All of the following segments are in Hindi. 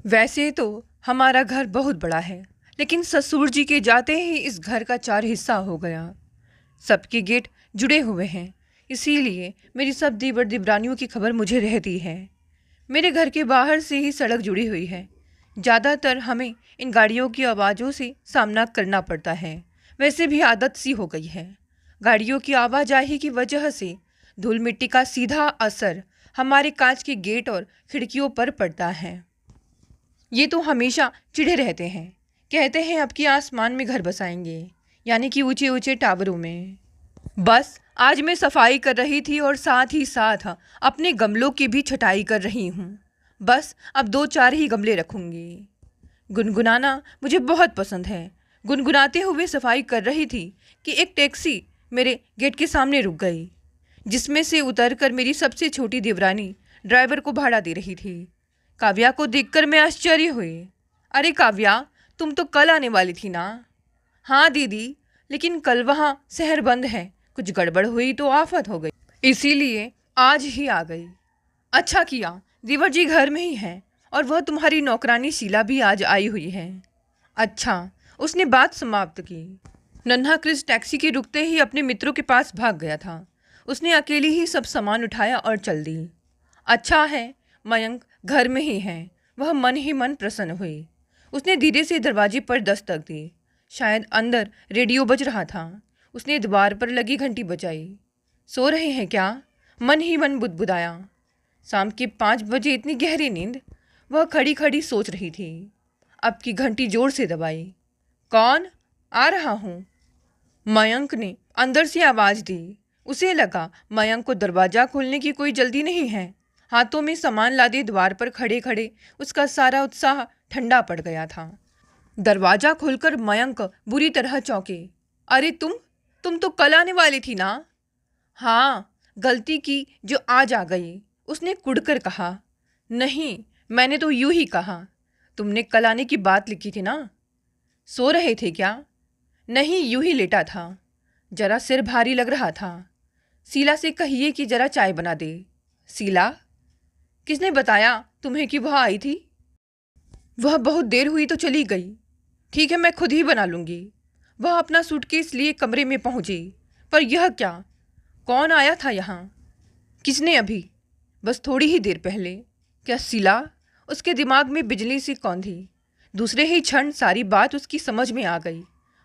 वैसे तो हमारा घर बहुत बड़ा है, लेकिन ससुर जी के जाते ही इस घर का 4 हिस्सा हो गया। सबके गेट जुड़े हुए हैं, इसीलिए मेरी सब दीवर दिवरानियों की खबर मुझे रहती है। मेरे घर के बाहर से ही सड़क जुड़ी हुई है। ज़्यादातर हमें इन गाड़ियों की आवाज़ों से सामना करना पड़ता है। वैसे भी आदत सी हो गई है। गाड़ियों की आवाजाही की वजह से धूल मिट्टी का सीधा असर हमारे कांच के गेट और खिड़कियों पर पड़ता है। ये तो हमेशा चिढ़े रहते हैं। कहते हैं अब कि आसमान में घर बसाएंगे, यानी कि ऊंचे ऊंचे टावरों में। बस आज मैं सफाई कर रही थी और साथ ही साथ अपने गमलों की भी छटाई कर रही हूँ। बस अब 2-4 ही गमले रखूँगी। गुनगुनाना मुझे बहुत पसंद है। गुनगुनाते हुए सफाई कर रही थी कि एक टैक्सी मेरे गेट के सामने रुक गई, जिसमें से उतरकर मेरी सबसे छोटी देवरानी ड्राइवर को भाड़ा दे रही थी। काव्या को देखकर मैं आश्चर्य हुई। अरे काव्या, तुम तो कल आने वाली थी ना? हाँ दीदी, लेकिन कल वहाँ शहर बंद है, कुछ गड़बड़ हुई तो आफत हो गई, इसीलिए आज ही आ गई। अच्छा किया, देवर जी घर में ही हैं और वह तुम्हारी नौकरानी शीला भी आज आई हुई है। अच्छा, उसने बात समाप्त की। नन्हा क्रिस टैक्सी के रुकते ही अपने मित्रों के पास भाग गया था। उसने अकेली ही सब सामान उठाया और चल दी। अच्छा है, मयंक घर में ही है। वह मन ही मन प्रसन्न हुई। उसने धीरे से दरवाजे पर दस्तक दी। शायद अंदर रेडियो बज रहा था। उसने द्वार पर लगी घंटी बजाई। सो रहे हैं क्या? मन ही मन बुदबुदाया। शाम के 5 बजे इतनी गहरी नींद? वह खड़ी खड़ी सोच रही थी। अब की घंटी जोर से दबाई। कौन? आ रहा हूँ, मयंक ने अंदर से आवाज़ दी। उसे लगा मयंक को दरवाज़ा खोलने की कोई जल्दी नहीं है। हाथों में सामान लादे द्वार पर खड़े खड़े उसका सारा उत्साह ठंडा पड़ गया था। दरवाज़ा खोलकर मयंक बुरी तरह चौंके। अरे तुम तो कल आने वाली थी ना? हाँ, गलती की जो आज आ गई, उसने कुढ़कर कहा। नहीं, मैंने तो यूं ही कहा। तुमने कल आने की बात लिखी थी ना? सो रहे थे क्या? नहीं, यूं ही लेटा था। जरा सिर भारी लग रहा था। शीला से कहिए कि जरा चाय बना दे। शीला? किसने बताया तुम्हें कि वह आई थी? वह बहुत देर हुई तो चली गई। ठीक है, मैं खुद ही बना लूँगी। वह अपना सूटकेस लिए कमरे में पहुँची। पर यह क्या? कौन आया था यहाँ? किसने अभी? बस थोड़ी ही देर पहले। क्या शीला? उसके दिमाग में बिजली सी कौंधी। दूसरे ही क्षण सारी बात उसकी समझ में आ गई।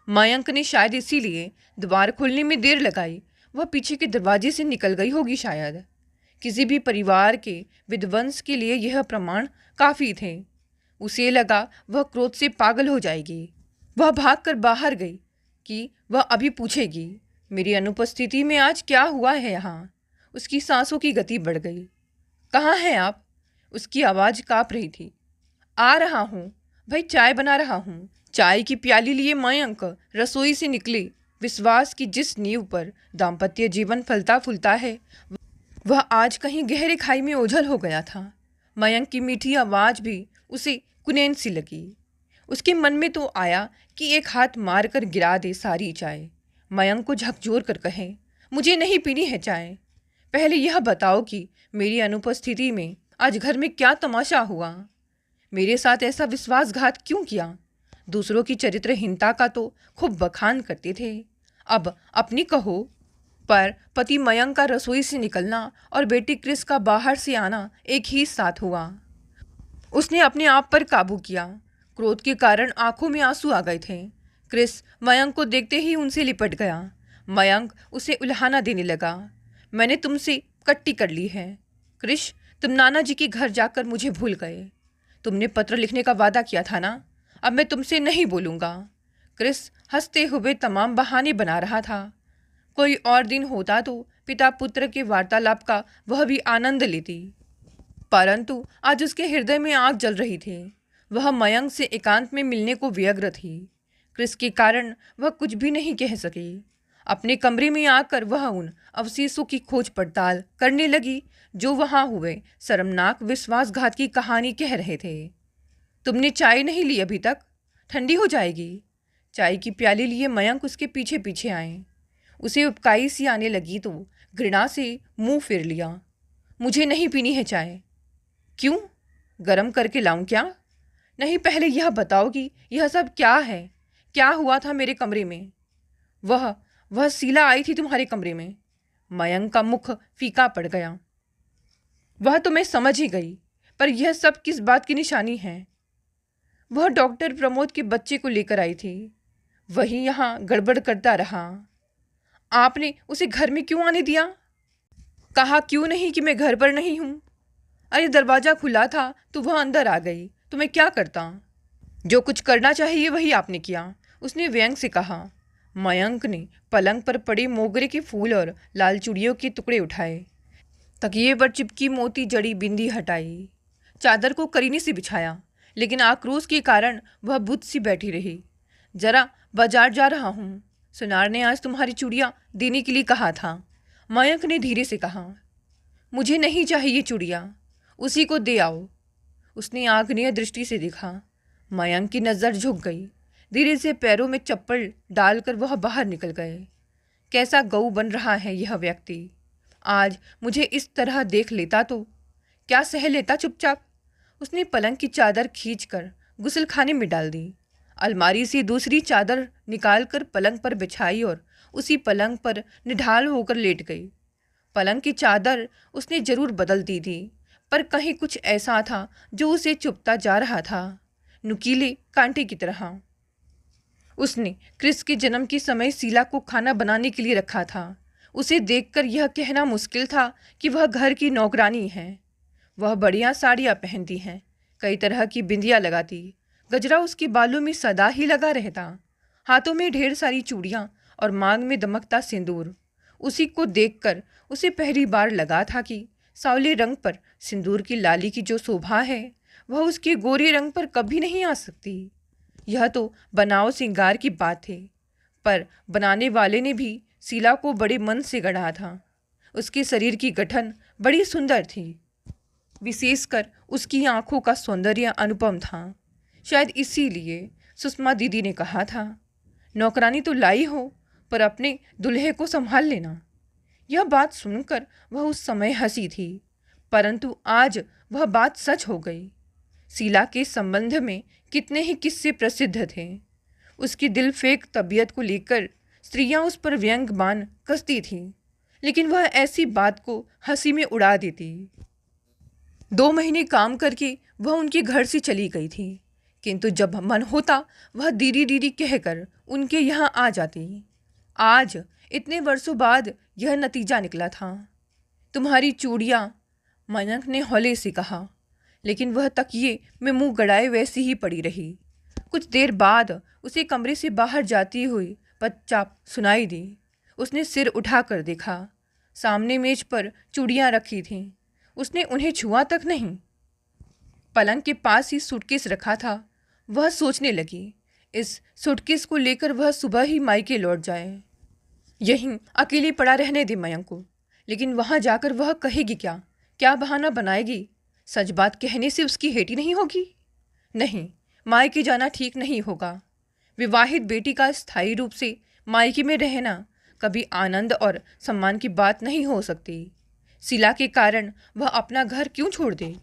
मयंक ने शायद इसीलिए द्वार खोलने में देर लगाई। वह पीछे के दरवाजे से निकल गई होगी शायद। किसी भी परिवार के विध्वंस के लिए यह प्रमाण काफ़ी थे। उसे लगा वह क्रोध से पागल हो जाएगी। वह भागकर बाहर गई कि वह अभी पूछेगी, मेरी अनुपस्थिति में आज क्या हुआ है यहाँ? उसकी सांसों की गति बढ़ गई। कहाँ हैं आप? उसकी आवाज़ काँप रही थी। आ रहा हूँ भाई, चाय बना रहा हूँ। चाय की प्याली लिए मयंक रसोई से निकले। विश्वास की जिस नींव पर दाम्पत्य जीवन फलता फूलता है, वह आज कहीं गहरे खाई में ओझल हो गया था। मयंक की मीठी आवाज़ भी उसे कुनैन सी लगी। उसके मन में तो आया कि एक हाथ मार कर गिरा दे सारी चाय। मयंक को झकझोर कर कहे, मुझे नहीं पीनी है चाय। पहले यह बताओ कि मेरी अनुपस्थिति में आज घर में क्या तमाशा हुआ? मेरे साथ ऐसा विश्वासघात क्यों किया? दूसरों की चरित्रहीनता का तो खूब बखान करते थे, अब अपनी कहो। पर पति मयंक का रसोई से निकलना और बेटी क्रिस का बाहर से आना एक ही साथ हुआ। उसने अपने आप पर काबू किया। क्रोध के कारण आंखों में आंसू आ गए थे। क्रिस मयंक को देखते ही उनसे लिपट गया। मयंक उसे उल्हाना देने लगा। मैंने तुमसे कट्टी कर ली है क्रिश। तुम नाना जी के घर जाकर मुझे भूल गए। तुमने पत्र लिखने का वादा किया था ना? अब मैं तुमसे नहीं बोलूँगा। क्रिस हंसते हुए तमाम बहाने बना रहा था। कोई और दिन होता तो पिता पुत्र के वार्तालाप का वह भी आनंद लेती, परंतु आज उसके हृदय में आग जल रही थी। वह मयंक से एकांत में मिलने को व्यग्र थी। क्रिस के कारण वह कुछ भी नहीं कह सकी। अपने कमरे में आकर वह उन अवशेषों की खोज पड़ताल करने लगी जो वहाँ हुए शर्मनाक विश्वासघात की कहानी कह रहे थे। तुमने चाय नहीं ली अभी तक? ठंडी हो जाएगी। चाय की प्याली लिए मयंक उसके पीछे पीछे आए। उसे उबकाई सी आने लगी तो घृणा से मुंह फेर लिया। मुझे नहीं पीनी है चाय। क्यों? गरम करके लाऊं क्या? नहीं, पहले यह बताओ कि यह सब क्या है? क्या हुआ था मेरे कमरे में? वह वह शीला आई थी तुम्हारे कमरे में? मयंक का मुख फीका पड़ गया। वह तो मैं समझ ही गई, पर यह सब किस बात की निशानी है? वह डॉक्टर प्रमोद के बच्चे को लेकर आई थी, वही यहाँ गड़बड़ करता रहा। आपने उसे घर में क्यों आने दिया? कहा क्यों नहीं कि मैं घर पर नहीं हूँ? अरे दरवाज़ा खुला था तो वह अंदर आ गई, तो मैं क्या करता? जो कुछ करना चाहिए वही आपने किया, उसने व्यंग से कहा। मयंक ने पलंग पर पड़े मोगरे के फूल और लाल चूड़ियों के टुकड़े उठाए, तकिए पर चिपकी मोती जड़ी बिंदी हटाई, चादर को करीने से बिछाया, लेकिन आक्रोश के कारण वह बुत सी बैठी रही। जरा बाजार जा रहा हूँ, सुनार ने आज तुम्हारी चूड़ियाँ देने के लिए कहा था। मयंक ने धीरे से कहा। मुझे नहीं चाहिए चूड़ियाँ, उसी को दे आओ। उसने आग्नेय दृष्टि से देखा। मयंक की नज़र झुक गई। धीरे से पैरों में चप्पल डालकर वह बाहर निकल गए। कैसा गऊ बन रहा है यह व्यक्ति। आज मुझे इस तरह देख लेता तो क्या सह लेता चुपचाप। उसने पलंग की चादर खींचकर गुस्लखाने में डाल दी। अलमारी से दूसरी चादर निकालकर पलंग पर बिछाई और उसी पलंग पर निढाल होकर लेट गई। पलंग की चादर उसने जरूर बदल दी थी, पर कहीं कुछ ऐसा था जो उसे चुभता जा रहा था, नुकीले कांटे की तरह। उसने क्रिस के जन्म के समय शीला को खाना बनाने के लिए रखा था। उसे देखकर यह कहना मुश्किल था कि वह घर की नौकरानी है। वह बढ़िया साड़ियाँ पहनती हैं, कई तरह की बिंदियाँ लगाती, गजरा उसके बालों में सदा ही लगा रहता, हाथों में ढेर सारी चूड़ियाँ और मांग में दमकता सिंदूर। उसी को देखकर उसे पहली बार लगा था कि सांवले रंग पर सिंदूर की लाली की जो शोभा है वह उसके गोरे रंग पर कभी नहीं आ सकती। यह तो बनाव श्रृंगार की बात है, पर बनाने वाले ने भी शीला को बड़े मन से गढ़ा था। उसके शरीर की गठन बड़ी सुंदर थी, विशेषकर उसकी आंखों का सौंदर्य अनुपम था। शायद इसीलिए सुषमा दीदी ने कहा था, नौकरानी तो लाई हो, पर अपने दुल्हे को संभाल लेना। यह बात सुनकर वह उस समय हंसी थी, परंतु आज वह बात सच हो गई। शीला के संबंध में कितने ही किस्से प्रसिद्ध थे। उसकी दिल फेंक तबीयत को लेकर स्त्रियां उस पर व्यंग बाण कसती थीं, लेकिन वह ऐसी बात को हंसी में उड़ा देती। 2 महीने काम करके वह उनके घर से चली गई थी, किंतु जब मन होता वह दीदी दीदी कहकर उनके यहाँ आ जाती। आज इतने वर्षों बाद यह नतीजा निकला था। तुम्हारी चूड़ियाँ, मयंक ने हौले से कहा, लेकिन वह तकिए में मुंह गड़ाए वैसी ही पड़ी रही। कुछ देर बाद उसे कमरे से बाहर जाती हुई पदचाप सुनाई दी। उसने सिर उठाकर देखा, सामने मेज पर चूड़ियाँ रखी थीं। उसने उन्हें छुआ तक नहीं। पलंग के पास ही सूटकेस रखा था। वह सोचने लगी, इस सूटकेस को लेकर वह सुबह ही मायके लौट जाए। यहीं अकेले पड़ा रहने दे मयंक को, लेकिन वहाँ जाकर वह कहेगी क्या? क्या बहाना बनाएगी? सच बात कहने से उसकी हेटी नहीं होगी? नहीं, मायके जाना ठीक नहीं होगा। विवाहित बेटी का स्थायी रूप से मायके में रहना कभी आनंद और सम्मान की बात नहीं हो सकती। शीला के कारण वह अपना घर क्यों छोड़ दे?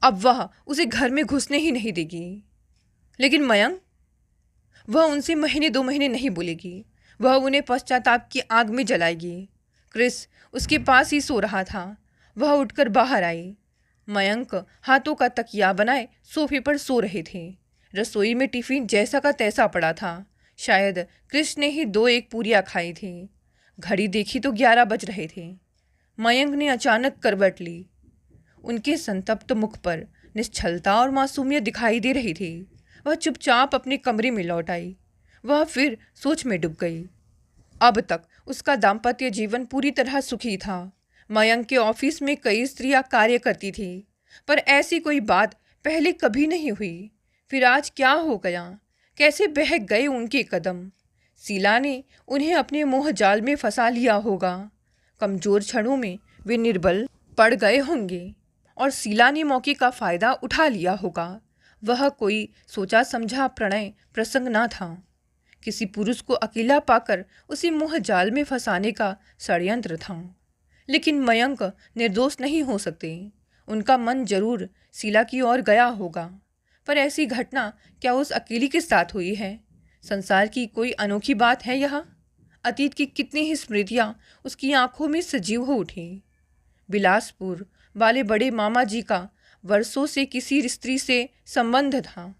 अब वह उसे घर में घुसने ही नहीं देगी। लेकिन मयंक, वह उनसे महीने 2 महीने नहीं बोलेगी। वह उन्हें पश्चाताप की आग में जलाएगी। क्रिस उसके पास ही सो रहा था। वह उठकर बाहर आई। मयंक हाथों का तकिया बनाए सोफे पर सो रहे थे। रसोई में टिफिन जैसा का तैसा पड़ा था। शायद क्रिस ने ही 2-1 पूरियाँ खाई थी। घड़ी देखी तो 11 बज रहे थे। मयंक ने अचानक करवट ली। उनके संतप्त मुख पर निश्चलता और मासूमियत दिखाई दे रही थी। वह चुपचाप अपने कमरे में लौट आई। वह फिर सोच में डूब गई। अब तक उसका दाम्पत्य जीवन पूरी तरह सुखी था। मयंक के ऑफिस में कई स्त्रियां कार्य करती थी, पर ऐसी कोई बात पहले कभी नहीं हुई। फिर आज क्या हो गया? कैसे बहक गए उनके कदम? शीला ने उन्हें अपने मोह जाल में फंसा लिया होगा। कमजोर क्षणों में वे निर्बल पड़ गए होंगे और शीला ने मौके का फायदा उठा लिया होगा। वह कोई सोचा समझा प्रणय प्रसंग ना था। किसी पुरुष को अकेला पाकर उसे मोह जाल में फंसाने का षड्यंत्र था। लेकिन मयंक निर्दोष नहीं हो सकते। उनका मन जरूर शीला की ओर गया होगा, पर ऐसी घटना क्या उस अकेली के साथ हुई है? संसार की कोई अनोखी बात है यह? अतीत की कितनी ही स्मृतियाँ उसकी आंखों में सजीव हो उठी। बिलासपुर वाले बड़े मामा जी का वर्षों से किसी स्त्री से संबंध था।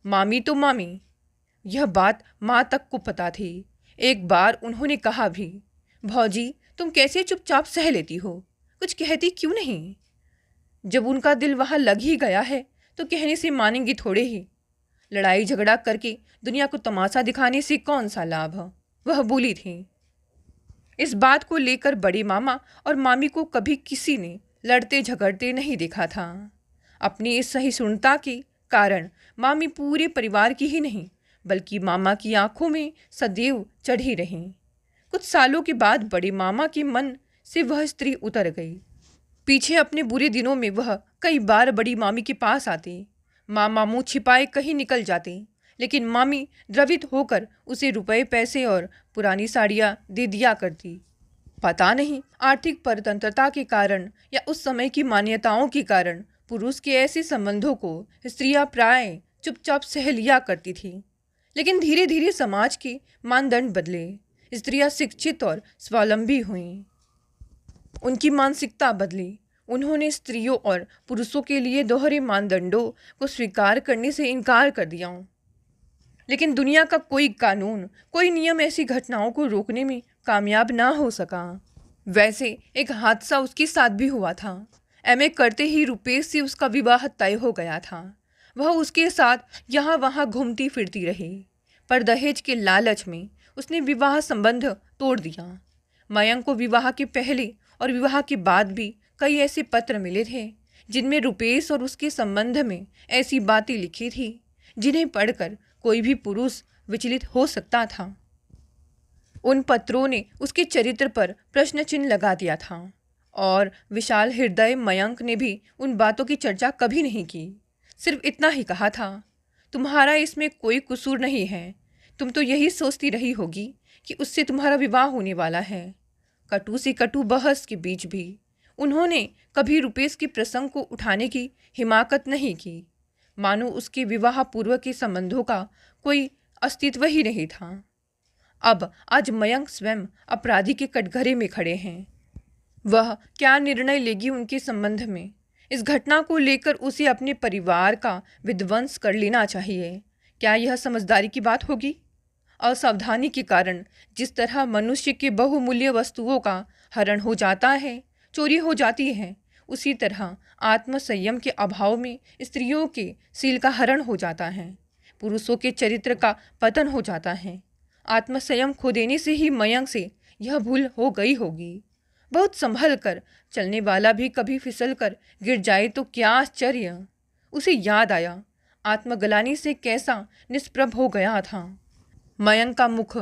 मामी तो मामी, यह बात माँ तक को पता थी। एक बार उन्होंने कहा भी, भौजी तुम कैसे चुपचाप सह लेती हो, कुछ कहती क्यों नहीं? जब उनका दिल वहाँ लग ही गया है तो कहने से मानेंगी थोड़े ही। लड़ाई झगड़ा करके दुनिया को तमाशा दिखाने से कौन सा लाभ? वह बोली थी। इस बात को लेकर बड़े मामा और मामी को कभी किसी ने लड़ते झगड़ते नहीं देखा था। अपनी इस सहिष्णुता के कारण मामी पूरे परिवार की ही नहीं बल्कि मामा की आंखों में सदैव चढ़ी रहीं। कुछ सालों के बाद बड़े मामा के मन से वह स्त्री उतर गई। पीछे अपने बुरे दिनों में वह कई बार बड़ी मामी के पास आती। मामा मुँह छिपाए कहीं निकल जाते, लेकिन मामी द्रवित होकर उसे रुपए पैसे और पुरानी साड़ियाँ दे दिया करती। पता नहीं आर्थिक परतंत्रता के कारण या उस समय की मान्यताओं के कारण पुरुष के ऐसे संबंधों को स्त्रियां प्राय चुपचाप सह लिया करती थी। लेकिन धीरे धीरे समाज के मानदंड बदले, स्त्रियां शिक्षित और स्वावलंबी हुईं। उनकी मानसिकता बदली। उन्होंने स्त्रियों और पुरुषों के लिए दोहरे मानदंडों को स्वीकार करने से इनकार कर दिया। लेकिन दुनिया का कोई कानून, कोई नियम ऐसी घटनाओं को रोकने में कामयाब ना हो सका। वैसे एक हादसा उसके साथ भी हुआ था। एमए करते ही रुपेश से उसका विवाह तय हो गया था। वह उसके साथ यहाँ वहाँ घूमती फिरती रही, पर दहेज के लालच में उसने विवाह संबंध तोड़ दिया। मयंक को विवाह के पहले और विवाह के बाद भी कई ऐसे पत्र मिले थे जिनमें रुपेश और उसके संबंध में ऐसी बातें लिखी थी जिन्हें पढ़कर कोई भी पुरुष विचलित हो सकता था। उन पत्रों ने उसके चरित्र पर प्रश्न चिन्ह लगा दिया था और विशाल हृदय मयंक ने भी उन बातों की चर्चा कभी नहीं की। सिर्फ इतना ही कहा था, तुम्हारा इसमें कोई कसूर नहीं है। तुम तो यही सोचती रही होगी कि उससे तुम्हारा विवाह होने वाला है। कटु से कटु बहस के बीच भी उन्होंने कभी रुपेश के प्रसंग को उठाने की हिमाकत नहीं की, मानो उसके विवाह पूर्व के संबंधों का कोई अस्तित्व ही नहीं था। अब आज मयंक स्वयं अपराधी के कटघरे में खड़े हैं। वह क्या निर्णय लेगी उनके संबंध में? इस घटना को लेकर उसे अपने परिवार का विध्वंस कर लेना चाहिए। क्या यह समझदारी की बात होगी? असावधानी के कारण जिस तरह मनुष्य के बहुमूल्य वस्तुओं का हरण हो जाता है, चोरी हो जाती है, उसी तरह आत्मसंयम के अभाव में स्त्रियों के शील का हरण हो जाता है, पुरुषों के चरित्र का पतन हो जाता है। आत्मसंयम खो देने से ही मयंक से यह भूल हो गई होगी। बहुत संभल कर चलने वाला भी कभी फिसल कर गिर जाए तो क्या आश्चर्य। उसे याद आया आत्मग्लानि से कैसा निष्प्रभ हो गया था। मयंक का मुख,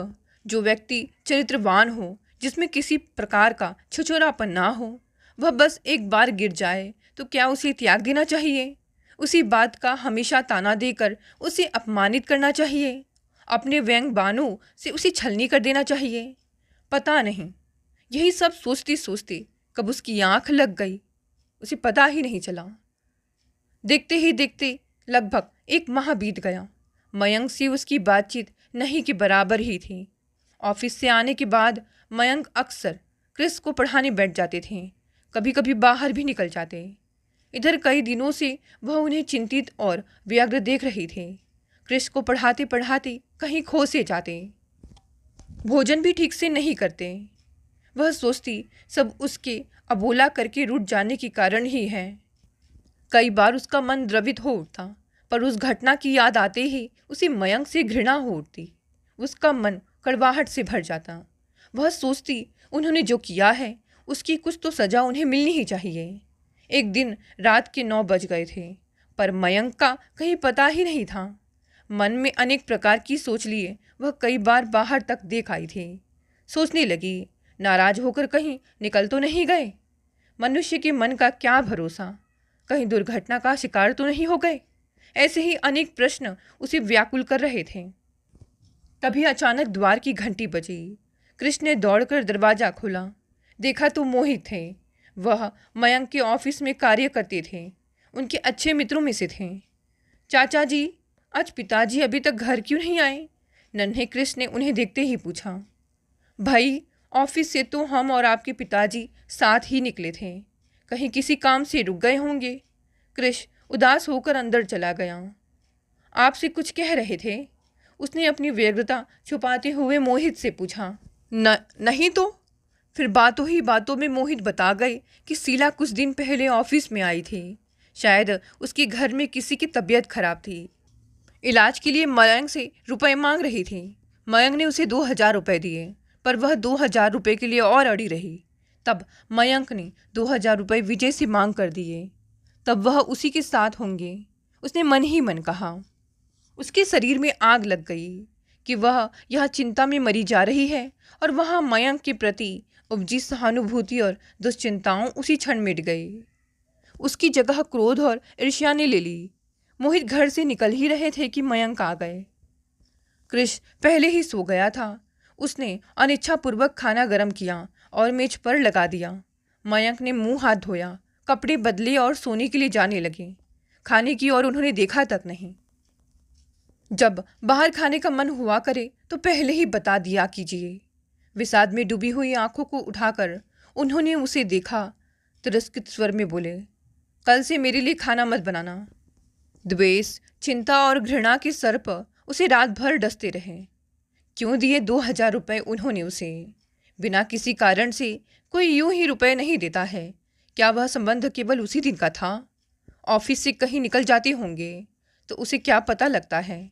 जो व्यक्ति चरित्रवान हो, जिसमें किसी प्रकार का छुछुरापन ना हो, वह बस एक बार गिर जाए तो क्या उसे त्याग देना चाहिए? उसी बात का हमेशा ताना देकर उसे अपमानित करना चाहिए? अपने व्यंग बाणों से उसे छलनी कर देना चाहिए? पता नहीं। यही सब सोचते सोचते कब उसकी आंख लग गई, उसे पता ही नहीं चला। देखते ही देखते लगभग 1 माह बीत गया। मयंक से उसकी बातचीत नहीं के बराबर ही थी। ऑफिस से आने के बाद मयंक अक्सर क्रिस को पढ़ाने बैठ जाते थे, कभी कभी बाहर भी निकल जाते। इधर कई दिनों से वह उन्हें चिंतित और व्यग्र देख रही थे। क्रिस को पढ़ाते पढ़ाते कहीं खो से जाते, भोजन भी ठीक से नहीं करते। वह सोचती सब उसके अबोला करके रूठ जाने के कारण ही है। कई बार उसका मन द्रवित हो उठता, पर उस घटना की याद आते ही उसे मयंक से घृणा हो उठती। उसका मन कड़वाहट से भर जाता। वह सोचती उन्होंने जो किया है उसकी कुछ तो सजा उन्हें मिलनी ही चाहिए। एक दिन रात के 9 बज गए थे, पर मयंक का कहीं पता ही नहीं था। मन में अनेक प्रकार की सोच लिए वह कई बार बाहर तक देख आई थी। सोचने लगी, नाराज होकर कहीं निकल तो नहीं गए? मनुष्य के मन का क्या भरोसा, कहीं दुर्घटना का शिकार तो नहीं हो गए? ऐसे ही अनेक प्रश्न उसे व्याकुल कर रहे थे। तभी अचानक द्वार की घंटी बजी। कृष्ण ने दौड़कर दरवाजा खोला। देखा तो मोहित थे। वह मयंक के ऑफिस में कार्य करते थे, उनके अच्छे मित्रों में से थे। चाचा जी, आज पिताजी अभी तक घर क्यों नहीं आए? नन्हे कृष ने उन्हें देखते ही पूछा। भाई, ऑफिस से तो हम और आपके पिताजी साथ ही निकले थे। कहीं किसी काम से रुक गए होंगे। कृष उदास होकर अंदर चला गया। आपसे कुछ कह रहे थे? उसने अपनी व्यग्रता छुपाते हुए मोहित से पूछा। नहीं तो। फिर बातों ही बातों में मोहित बता गए कि शीला कुछ दिन पहले ऑफिस में आई थी। शायद उसके घर में किसी की तबीयत खराब थी। इलाज के लिए मयंक से रुपए मांग रही थी। मयंक ने उसे 2,000 रुपये दिए, पर वह 2,000 रुपये के लिए और अड़ी रही। तब मयंक ने 2,000 रुपये विजय से मांग कर दिए। तब वह उसी के साथ होंगे, उसने मन ही मन कहा। उसके शरीर में आग लग गई कि वह यहाँ चिंता में मरी जा रही है और वहाँ मयंक के प्रति उपजी सहानुभूति और दुश्चिंताओं उसी क्षण मिट गई। उसकी जगह क्रोध और ईर्ष्या ने ले ली। मोहित घर से निकल ही रहे थे कि मयंक आ गए। कृष पहले ही सो गया था। उसने अनिच्छापूर्वक खाना गर्म किया और मेज पर लगा दिया। मयंक ने मुंह हाथ धोया, कपड़े बदले और सोने के लिए जाने लगे। खाने की ओर उन्होंने देखा तक नहीं। जब बाहर खाने का मन हुआ करे तो पहले ही बता दिया कीजिए। विषाद में डूबी हुई आंखों को उठाकर उन्होंने उसे देखा। तिरस्कृत स्वर में बोले, कल से मेरे लिए खाना मत बनाना। द्वेष, चिंता और घृणा के सर्प उसे रात भर डसते रहे। क्यों दिए 2,000 रुपये उन्होंने उसे? बिना किसी कारण से कोई यूं ही रुपए नहीं देता है। क्या वह संबंध केवल उसी दिन का था? ऑफिस से कहीं निकल जाते होंगे तो उसे क्या पता लगता है।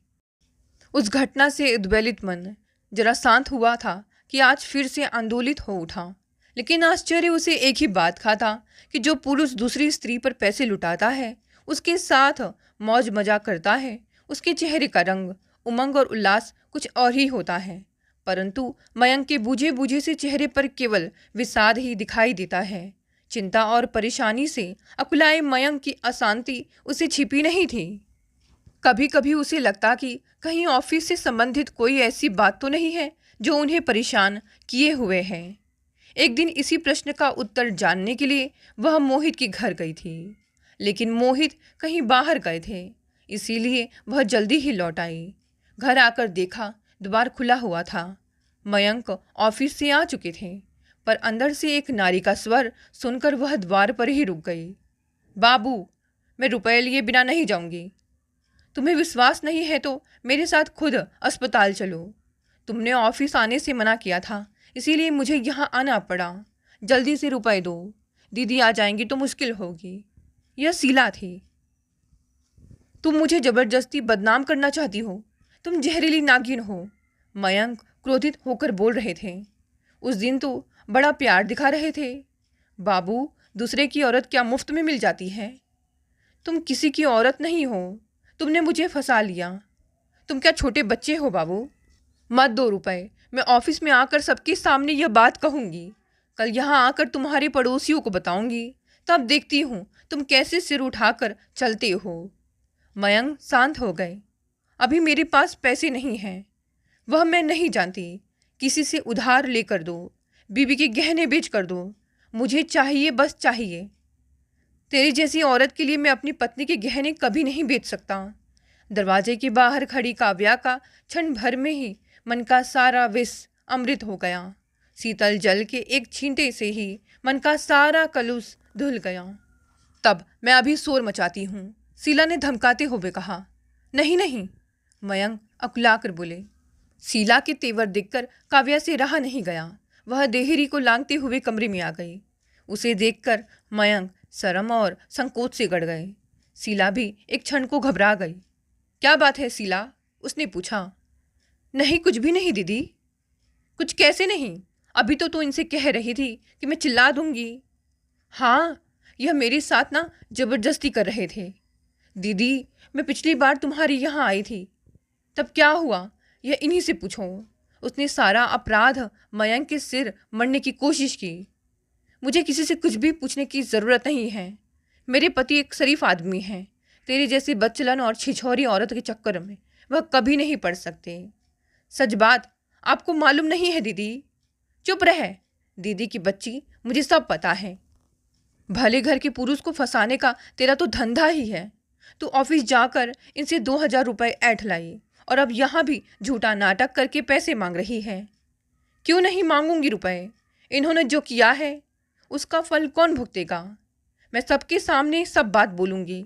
उस घटना से उद्वेलित मन जरा शांत हुआ था कि आज फिर से आंदोलित हो उठा। लेकिन आश्चर्य उसे एक ही बात का था कि जो पुरुष दूसरी स्त्री पर पैसे लुटाता है, उसके साथ मौज मजाक करता है, उसके चेहरे का रंग, उमंग और उल्लास कुछ और ही होता है। परंतु मयंक के बूझे बूझे से चेहरे पर केवल विषाद ही दिखाई देता है। चिंता और परेशानी से अकुलाए मयंक की अशांति उसे छिपी नहीं थी। कभी कभी उसे लगता कि कहीं ऑफिस से संबंधित कोई ऐसी बात तो नहीं है जो उन्हें परेशान किए हुए है। एक दिन इसी प्रश्न का उत्तर जानने के लिए वह मोहित के घर गई थी, लेकिन मोहित कहीं बाहर गए थे, इसीलिए वह जल्दी ही लौट आई। घर आकर देखा द्वार खुला हुआ था। मयंक ऑफिस से आ चुके थे, पर अंदर से एक नारी का स्वर सुनकर वह द्वार पर ही रुक गई। बाबू, मैं रुपए लिए बिना नहीं जाऊंगी। तुम्हें विश्वास नहीं है तो मेरे साथ खुद अस्पताल चलो। तुमने ऑफिस आने से मना किया था, इसीलिए मुझे यहाँ आना पड़ा। जल्दी से रुपए दो, दीदी आ जाएंगी तो मुश्किल होगी। यह शीला थी। तुम मुझे जबरदस्ती बदनाम करना चाहती हो। तुम जहरीली नागिन हो। मयंक क्रोधित होकर बोल रहे थे। उस दिन तो बड़ा प्यार दिखा रहे थे। बाबू, दूसरे की औरत क्या मुफ्त में मिल जाती है? तुम किसी की औरत नहीं हो। तुमने मुझे फंसा लिया। तुम क्या छोटे बच्चे हो बाबू? मत दो रुपए। मैं ऑफिस में आकर सबके सामने यह बात कहूँगी। कल यहाँ आकर तुम्हारे पड़ोसियों को बताऊँगी। तब देखती हूँ तुम कैसे सिर उठाकर चलते हो। मयंक शांत हो गए। अभी मेरे पास पैसे नहीं हैं, वह मैं नहीं जानती। किसी से उधार लेकर दो, बीबी के गहने बेच कर दो। मुझे चाहिए, बस चाहिए। तेरी जैसी औरत के लिए मैं अपनी पत्नी के गहने कभी नहीं बेच सकता। दरवाजे के बाहर खड़ी काव्या का क्षण भर में ही मन का सारा विष अमृत हो गया। शीतल जल के एक छींटे से ही मन का सारा कलुष धुल गया। तब मैं अभी शोर मचाती हूँ, शीला ने धमकाते हुए कहा। नहीं नहीं, मयंक अकुलाकर बोले। शीला के तेवर देखकर काव्या से रहा नहीं गया। वह देहरी को लांघते हुए कमरे में आ गई। उसे देखकर मयंक शर्म और संकोच से गड़ गए। शीला भी एक क्षण को घबरा गई। क्या बात है शीला? उसने पूछा। नहीं, कुछ भी नहीं दीदी। कुछ कैसे नहीं? अभी तो तू इनसे कह रही थी कि मैं चिल्ला दूंगी। हाँ, यह मेरे साथ ना जबरदस्ती कर रहे थे। दीदी, मैं पिछली बार तुम्हारी यहाँ आई थी, तब क्या हुआ यह इन्हीं से पूछो। उसने सारा अपराध मयंक के सिर मरने की कोशिश की। मुझे किसी से कुछ भी पूछने की ज़रूरत नहीं है। मेरे पति एक शरीफ आदमी हैं। तेरे जैसी बदचलन और छिछोरी औरत के चक्कर में वह कभी नहीं पड़ सकते। सच बात आपको मालूम नहीं है दीदी। चुप रह दीदी की बच्ची, मुझे सब पता है। भले घर के पुरुष को फंसाने का तेरा तो धंधा ही है। तू ऑफिस जाकर इनसे 2,000 रुपये ऐंठ लाई और अब यहाँ भी झूठा नाटक करके पैसे मांग रही है। क्यों नहीं मांगूंगी रुपए? इन्होंने जो किया है उसका फल कौन भुगतेगा? मैं सबके सामने सब बात बोलूंगी।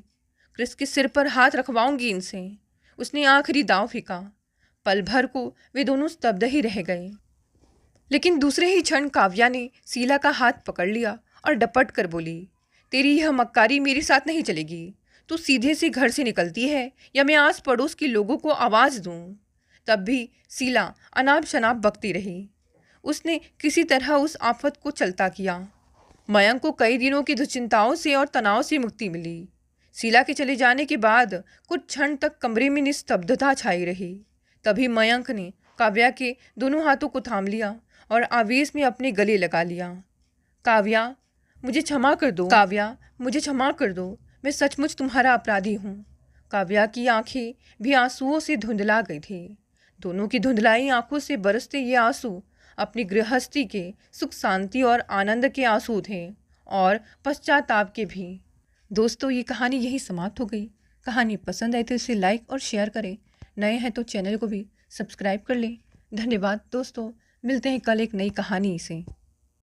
क्रिस के सिर पर हाथ रखवाऊंगी इनसे। उसने आखिरी दांव फेंका। पल भर को वे दोनों स्तब्ध ही रह गए, लेकिन दूसरे ही क्षण काव्या ने शीला का हाथ पकड़ लिया और डपट कर बोली, तेरी यह मक्कारी मेरे साथ नहीं चलेगी। तू सीधे से घर से निकलती है या मैं आस पड़ोस के लोगों को आवाज़ दूँ। तब भी शीला अनाप शनाप बकती रही। उसने किसी तरह उस आफत को चलता किया। मयंक को कई दिनों की दुश्चिंताओं से और तनाव से मुक्ति मिली। शीला के चले जाने के बाद कुछ क्षण तक कमरे में निस्तब्धता छाई रही। तभी मयंक ने काव्या के दोनों हाथों को थाम लिया और आवेश में अपने गले लगा लिया। काव्या, मुझे क्षमा कर दो। काव्या, मुझे क्षमा कर दो। मैं सचमुच तुम्हारा अपराधी हूँ। काव्या की आंखें भी आंसुओं से धुंधला गई थी। दोनों की धुंधलाई आंखों से बरसते ये आंसू अपनी गृहस्थी के सुख शांति और आनंद के आंसू थे और पश्चाताप के भी। दोस्तों, ये कहानी यही समाप्त हो गई। कहानी पसंद आई तो इसे लाइक और शेयर करें। नए हैं तो चैनल को भी सब्सक्राइब कर लें। धन्यवाद दोस्तों, मिलते हैं कल एक नई कहानी से।